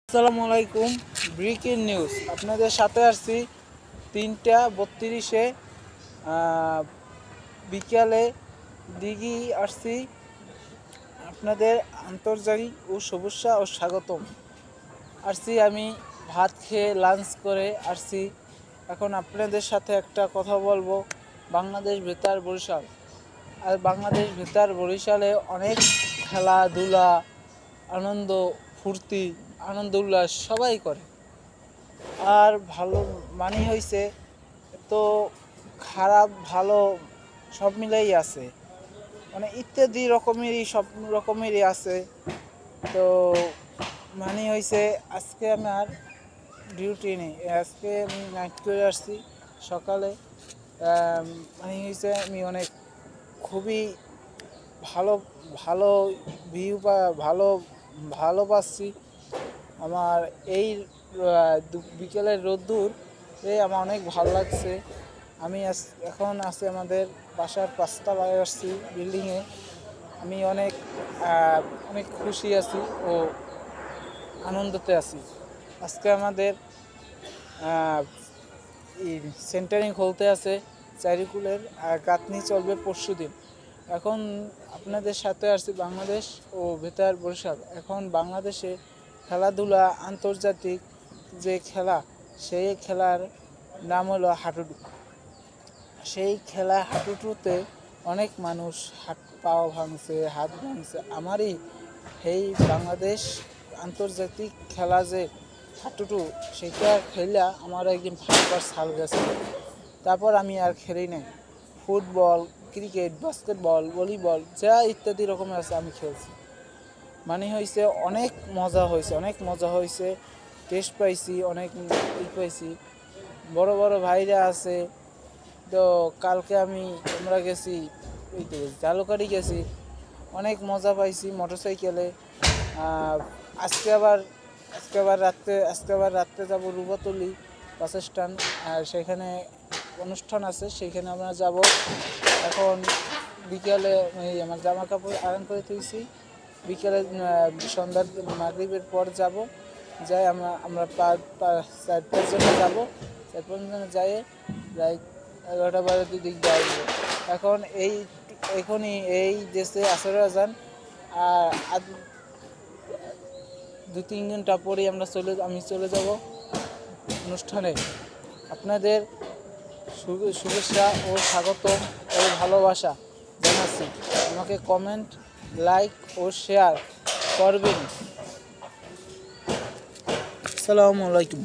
আসসালামু আলাইকুম। Breaking news আপনাদের সাথে আসছি 3টা 32-এ বিকালে দিঘি আসছি। আপনাদের আন্তর্জাতিক ও শুভেচ্ছা ও স্বাগতম। আসছি আমি ভাত খেয়ে লাঞ্চ করে আসছি। এখন আপনাদের সাথে একটা কথা বলবো। বাংলাদেশ বেতার বরিশাল, আর বাংলাদেশ বেতার বরিশালে অনেক খেলাধুলা, আনন্দ ফুর্তি, আনন্দ উল্লাস সবাই করে। আর ভালো মানি হয়েছে তো খারাপ ভালো সব মিলাই আছে, মানে ইত্যাদি রকমেরই সব রকমেরই আছে। তো মানে হয়েছে আজকে আমার ডিউটি নেই, আজকে আমি নাইট করে আসছি। সকালে মানে হয়েছে আমি অনেক খুবই ভালো ভালো ভিউ বা ভালো পাচ্ছি। আমার এই বিকেলের রোদ্দুর আমার অনেক ভালো লাগছে। আমি এখন আছি আমাদের বাসার 5তলায় আসছি বিল্ডিংয়ে। আমি অনেক অনেক খুশি আছি ও আনন্দতে আছি। আজকে আমাদের সেন্টারিং খুলতে আছে চারিকুলের, গাঁথনি চলবে পরশুদিন। এখন আপনাদের সাথে আসছি বাংলাদেশ ও বেতার বরিশাল। এখন বাংলাদেশে খেলাধুলা আন্তর্জাতিক যে খেলা, সেই খেলার নাম হলো হাডুডু। সেই খেলা হাডুডুতে অনেক মানুষ হাত পাও ভাঙছে, হাত ভাঙছে। আমারই এই বাংলাদেশ আন্তর্জাতিক খেলা যে হাডুডু, সেটা খেলা আমার একদিন ভাঙবার ছাল গেছে। তারপর আমি আর খেলি নাই। ফুটবল, ক্রিকেট, বাস্কেটবল, ভলিবল যা ইত্যাদি রকমের আছে আমি খেলছি। মানে হয়েছে অনেক মজা হয়েছে, টেস্ট পাইছি, অনেক পাইছি। বড় বড় ভাইরা আছে। তো কালকে আমরা গেছি জালুকারি গেছি, অনেক মজা পাইছি মোটরসাইকেলে। আজকে আবার রাত্রে যাব রূপাতলি বাস স্ট্যান্ড, আর সেখানে অনুষ্ঠান আছে, সেইখানে আমরা যাব। এখন বিকেলে আমার জামা কাপড় আয়রন করে তুলছি। বিকেলে সন্ধ্যার মাগরিবের পর যাব, যাই আমরা 4-5 জনে যাব। 4-5 জনে যাই 11টা-12টার দিক দিয়ে আসবো। এখনই এই দেশে আসরে আজান, আর 2-3 ঘন্টা পরেই আমি চলে যাব অনুষ্ঠানে। আপনাদের শুভেচ্ছা ও স্বাগতম ও ভালোবাসা জানাচ্ছি। আমাকে কমেন্ট, লাইক ও শেয়ার করবেন। আসসালামু আলাইকুম।